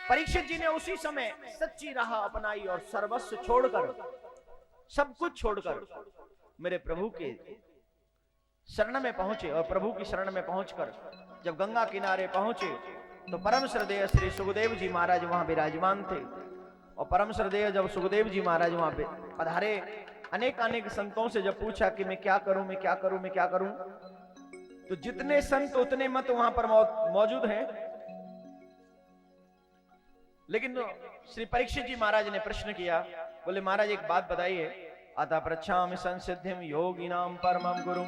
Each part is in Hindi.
परीक्षित जी ने उसी समय सच्ची राह अपनाई और सर्वस्व छोड़कर, सब कुछ छोड़कर मेरे प्रभु के शरण में पहुंचे। और प्रभु की शरण में पहुंचकर जब गंगा किनारे पहुंचे तो परम श्रद्धेय श्री सुखदेव जी महाराज वहां विराजमान थे। और परम श्रद्धेय जब सुखदेव जी महाराज वहां पधारे, अनेक अनेक संतों से जब पूछा कि मैं क्या करूं, मैं क्या करूं, मैं क्या करूं, तो जितने संत उतने मत वहां पर मौजूद हैं। लेकिन श्री परीक्षित जी महाराज ने प्रश्न किया, बोले महाराज एक बात बताइए, अतः पृच्छामि संसिद्धिम योगिनां परमं गुरुं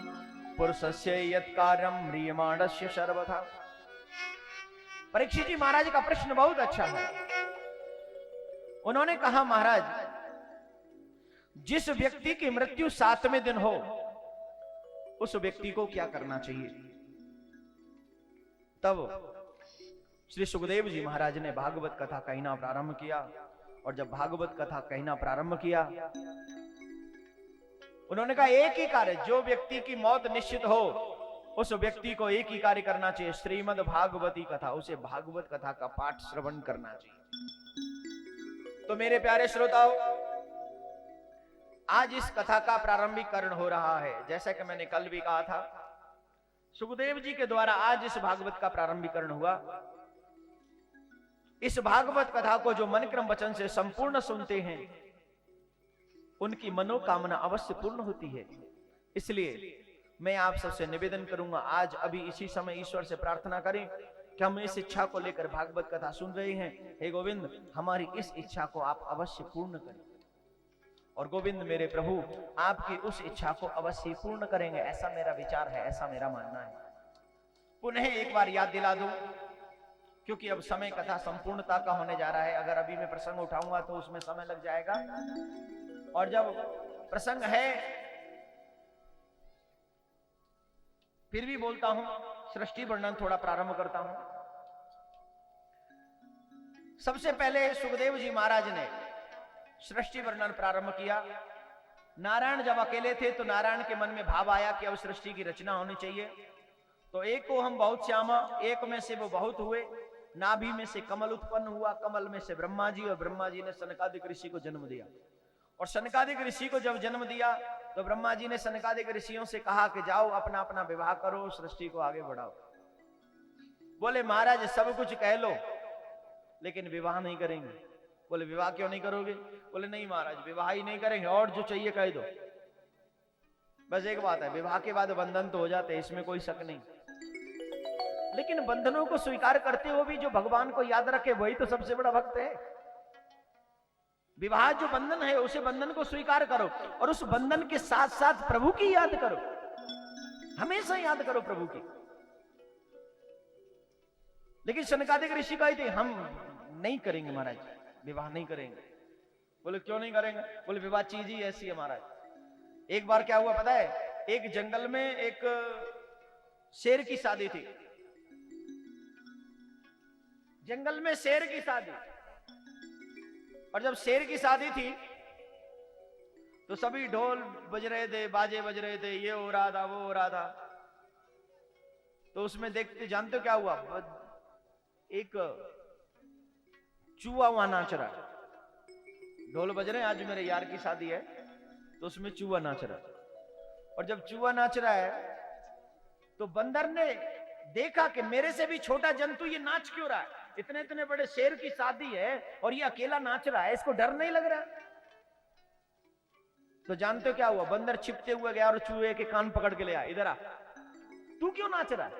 पुरुषस्य यत् कार्यं म्रियमाणस्य सर्वथा। परीक्षित जी महाराज का प्रश्न बहुत अच्छा है। उन्होंने कहा महाराज, जिस व्यक्ति की मृत्यु 7वें दिन हो उस व्यक्ति को क्या करना चाहिए। तब श्री सुखदेव जी महाराज ने भागवत कथा कहना प्रारंभ किया। और जब भागवत कथा कहना प्रारंभ किया, उन्होंने कहा एक ही कार्य, जो व्यक्ति की मौत निश्चित हो उस व्यक्ति को एक ही कार्य करना चाहिए, श्रीमद् भागवती कथा, उसे भागवत कथा का पाठ श्रवण करना चाहिए। तो मेरे प्यारे श्रोताओ, आज इस कथा का प्रारंभिकरण हो रहा है। जैसा कि मैंने कल भी कहा था, सुखदेव जी के द्वारा आज इस भागवत का प्रारंभिकरण हुआ। इस भागवत कथा को जो मन क्रम वचन से संपूर्ण सुनते हैं उनकी मनोकामना अवश्य पूर्ण होती है। इसलिए मैं आप सबसे निवेदन करूंगा, आज अभी इसी समय ईश्वर से प्रार्थना करें कि हम इस इच्छा को लेकर भागवत कथा सुन रहे हैं। हे गोविंद, हमारी इस इच्छा को आप अवश्य पूर्ण करें। और गोविंद मेरे प्रभु आपकी उस इच्छा को अवश्य पूर्ण करेंगे, ऐसा मेरा विचार है, ऐसा मेरा मानना है। पुनः एक बार याद दिला दूं, क्योंकि अब समय कथा संपूर्णता का होने जा रहा है। अगर अभी मैं प्रसंग उठाऊंगा तो उसमें समय लग जाएगा। और जब प्रसंग है फिर भी बोलता हूं, सृष्टि वर्णन थोड़ा प्रारंभ करता हूं। सबसे पहले सुखदेव जी महाराज ने सृष्टि वर्णन प्रारंभ किया। नारायण जब अकेले थे तो नारायण के मन में भाव आया कि अब सृष्टि की रचना होनी चाहिए। तो एक को हम बहुत श्यामा, एक में से वो बहुत हुए, नाभि में से कमल उत्पन्न हुआ, कमल में से ब्रह्मा जी, और ब्रह्मा जी ने सनकादिक ऋषि को जन्म दिया। और सनकादिक ऋषि को जब जन्म दिया तो ब्रह्मा जी ने सनकादिक ऋषियों से कहा कि जाओ अपना अपना विवाह करो, सृष्टि को आगे बढ़ाओ। बोले महाराज सब कुछ कह लो लेकिन विवाह नहीं करेंगे। बोले विवाह क्यों नहीं करोगे? बोले नहीं महाराज, विवाह ही नहीं करेंगे, और जो चाहिए कह दो। बस एक बात है, विवाह के बाद बंधन तो हो जाते हैं, इसमें कोई शक नहीं। लेकिन बंधनों को स्वीकार करते हुए भी जो भगवान को याद रखे वही तो सबसे बड़ा भक्त है। विवाह जो बंधन है उसे बंधन को स्वीकार करो, और उस बंधन के साथ साथ प्रभु की याद करो, हमेशा याद करो प्रभु की। लेकिन सनकादिक ऋषि कहे थे हम नहीं करेंगे महाराज, विवाह नहीं करेंगे। बोले क्यों नहीं करेंगे? बोले विवाह चीज ही ऐसी है महाराज। एक बार क्या हुआ पता है, एक जंगल में एक शेर की शादी थी। जंगल में शेर की शादी, और जब शेर की शादी थी तो सभी ढोल बज रहे थे, बाजे बज रहे थे, ये हो रहा था, वो हो रहा था। तो उसमें देखते जानते हो क्या हुआ? एक चूहा वहां नाच रहा है। ढोल बज रहे हैं, आज मेरे यार की शादी है, तो उसमें चूहा नाच रहा है। और जब चूहा नाच रहा है तो बंदर ने देखा कि मेरे से भी छोटा जंतु ये नाच क्यों रहा है, इतने इतने बड़े शेर की शादी है और ये अकेला नाच रहा है, इसको डर नहीं लग रहा? तो जानते हो क्या हुआ? बंदर छिपते हुए गया और चूहे के कान पकड़ के ले आया, इधर आ, तू क्यों नाच रहा है?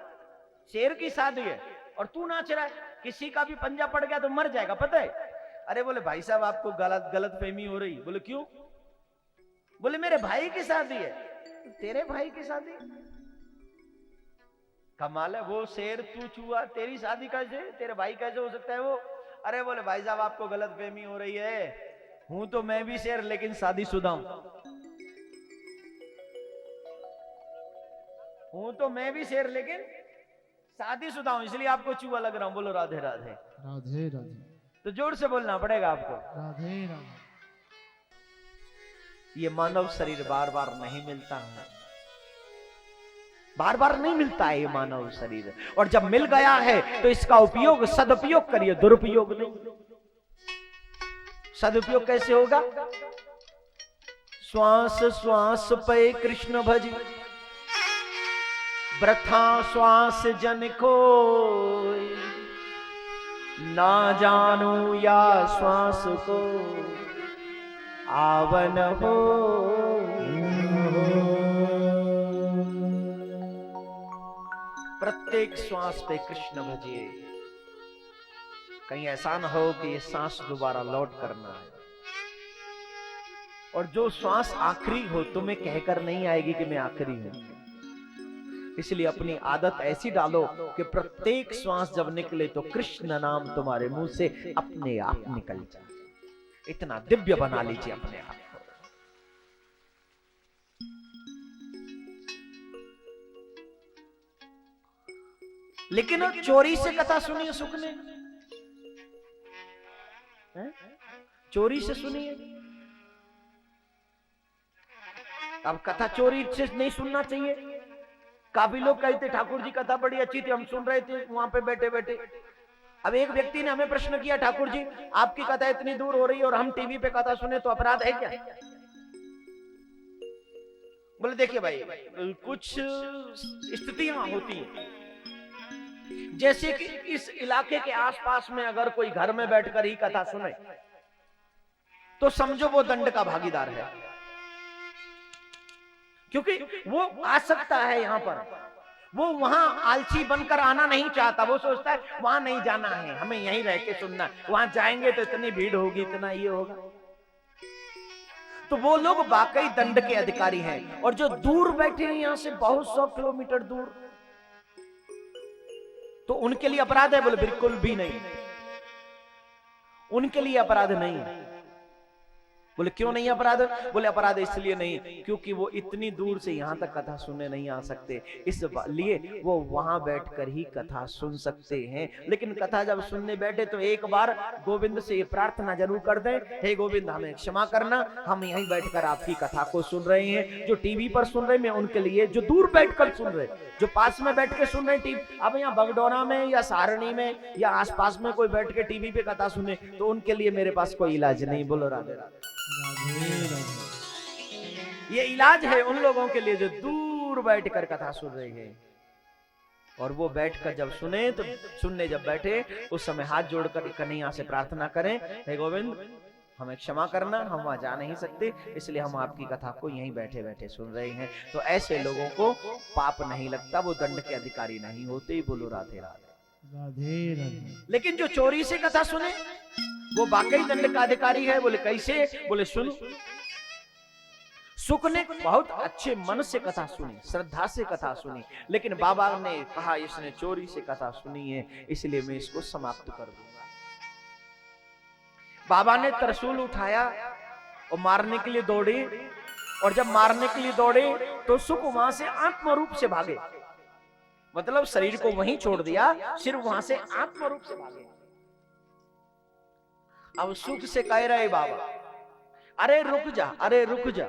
शेर की शादी है और तू नाच रहा है, किसी का भी पंजा पड़ गया तो मर जाएगा, पता है? अरे बोले भाई साहब आपको गलत फहमी हो रही। बोले क्यों? बोले मेरे भाई की शादी है। तेरे भाई की शादी? कमाल है, वो शेर तू चूहा, तेरी शादी कैसे, तेरे भाई कैसे हो सकता है वो? अरे बोले भाई साहब आपको गलत फहमी हो रही है, हूं तो मैं भी शेर लेकिन शादीशुदा हूं तो मैं भी शेर लेकिन शादीशुदा हूं, इसलिए आपको चूहा लग रहा हूं। बोलो राधे राधे। राधे राधे। तो जोर से बोलना पड़ेगा आपको। राधे राधे। ये मानव शरीर बार बार नहीं मिलता है, बार बार नहीं मिलता है ये मानव शरीर, और जब मिल गया है तो इसका उपयोग सदुपयोग करिए, दुरुपयोग नहीं। सदुपयोग कैसे होगा? श्वास श्वास पे कृष्ण भज, वृथा श्वास जन को, ना जानू या श्वास को आवन हो। प्रत्येक श्वास पे कृष्ण भजिए, कहीं ऐसा न हो कि ये सांस दोबारा लौट करना है। और जो श्वास आखिरी हो तुम्हें कहकर नहीं आएगी कि मैं आखिरी हूं। इसलिए अपनी आदत ऐसी डालो कि प्रत्येक श्वास जब निकले तो कृष्ण नाम तुम्हारे मुंह से अपने आप निकल जाए। इतना दिव्य बना लीजिए अपने आप को। लेकिन चोरी से कथा सुनिए सुख ने, चोरी से सुनिए। अब कथा चोरी से नहीं सुनना चाहिए। काफी लोग कहते ठाकुर जी कथा बड़ी अच्छी थी, हम सुन रहे थे वहां पे बैठे बैठे। अब एक व्यक्ति ने हमें प्रश्न किया, ठाकुर जी आपकी कथा इतनी दूर हो रही है और हम टीवी पे कथा सुने तो अपराध है क्या? बोले देखिए भाई, कुछ स्थितियां होती हैं, जैसे कि इस इलाके के आसपास में अगर कोई घर में बैठकर ही कथा सुने तो समझो वो दंड का भागीदार है, क्योंकि वो आ सकता है यहां पर। वो वहां आलसी बनकर आना नहीं चाहता, वो सोचता है वहां नहीं जाना है, हमें यहीं रह के सुनना, वहां जाएंगे तो इतनी भीड़ होगी, इतना ये होगा। तो वो लोग वाकई दंड के अधिकारी हैं। और जो दूर बैठे हैं यहां से बहुत 100 किलोमीटर दूर, तो उनके लिए अपराध है? बोले बिल्कुल भी नहीं, उनके लिए अपराध नहीं है। बोले क्यों नहीं अपराध? बोले अपराध इसलिए नहीं क्योंकि वो इतनी दूर से यहां तक कथा सुनने नहीं आ सकते, इसलिए वो वहां बैठकर ही कथा सुन सकते हैं। लेकिन कथा जब सुनने बैठे तो एक बार गोविंद से ये प्रार्थना जरूर कर दें, हे गोविंद हमें क्षमा करना, हम यहीं बैठकर आपकी कथा को सुन रहे हैं। जो टीवी पर सुन रहे हैं उनके लिए, जो दूर बैठकर सुन रहे, जो पास में बैठ के सुन रहे टीवी, अब यहाँ बगडोना में या सारणी में या आसपास में कोई बैठ के टीवी पे कथा सुने तो उनके लिए मेरे पास कोई इलाज नहीं। बोलो राधे राधे। ये इलाज है उन लोगों के लिए जो दूर बैठकर कथा सुन रहे हैं। और वो बैठकर जब सुने तो सुनने जब बैठे उस समय हाथ जोड़कर कन्हैया से प्रार्थना करें, हे गोविंद हमें क्षमा करना, हम वहां जा नहीं सकते, इसलिए हम आपकी कथा को यहीं बैठे बैठे सुन रहे हैं। तो ऐसे लोगों को पाप नहीं लगता, वो दंड के अधिकारी नहीं होते। बोलो राधे राधे। राधे राधे। लेकिन जो चोरी से कथा सुने वो वाकई दंड का अधिकारी है। बोले कैसे? बोले सुनो, सुख ने बहुत अच्छे मन से कथा सुनी, श्रद्धा से कथा सुनी, लेकिन बाबा ने कहा इसने चोरी से कथा सुनी है, इसलिए मैं इसको समाप्त कर दूंगा। बाबा ने त्रिशूल उठाया और मारने के लिए दौड़े, और जब मारने के लिए दौड़े तो सुख वहां से आत्म रूप से भागे, मतलब शरीर को वहीं छोड़ दिया, सिर्फ वहां से आत्म रूप से भागे। अब सुख से कह रहे बाबा, अरे रुक जा, अरे रुक जा,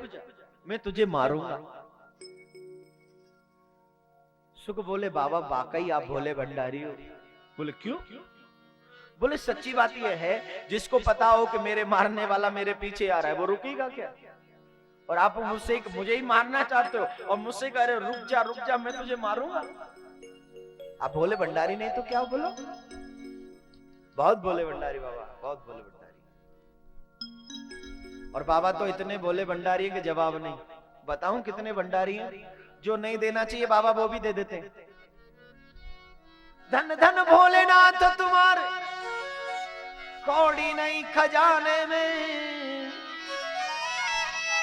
मैं तुझे मारूंगा। सुख बोले बाबा वाकई आप भोले भंडारी हो। बोले क्यों? बोले सच्ची बात यह है, जिसको पता हो कि मेरे मारने वाला मेरे पीछे आ रहा है वो रुकेगा क्या? और आप मुझे ही मारना चाहते हो और मुझसे कह रहे हो रुक जा मैं तुझे मारूंगा। आप भोले भंडारी नहीं तो क्या? बोलो बहुत भोले भंडारी बाबा, बहुत भोले भंडारी। और बाबा तो इतने भोले भंडारी है कि जवाब नहीं। बताऊं कितने भंडारी हैं? जो नहीं देना चाहिए बाबा वो भी दे देते हैं। धन धन भोलेनाथ तुम्हारे कौड़ी नहीं खजाने में,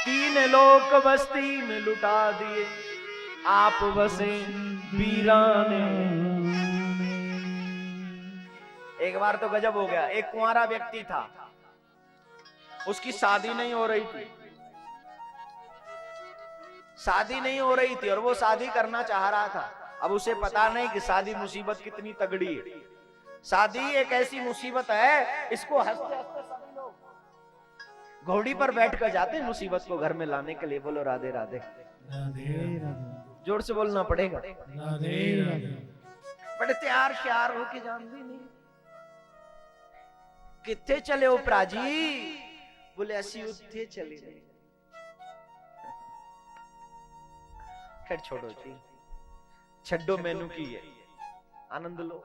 3 लोक बस्ती में लुटा दिए, आप बसे वीराने। एक बार तो गजब हो गया। एक कुंवारा व्यक्ति था, उसकी शादी नहीं हो रही थी, शादी नहीं हो रही थी और वो शादी करना चाह रहा था। अब उसे पता नहीं कि शादी मुसीबत कितनी तगड़ी है। शादी एक ऐसी मुसीबत है, इसको हंसते हंसते सभी लोग घोड़ी पर बैठकर जाते हैं मुसीबत को घर में लाने के लिए। बोलो राधे राधे। राधे राधे। जोर से बोलना पड़ेगा। राधे राधे। बड़े तैयार श्यार होके जानते नहीं। कितने चले हो प्राजी? बोले असी उत्थे चले गए। खैर छोड़ो जी, छड्डो मेनू की है, आनंद लो।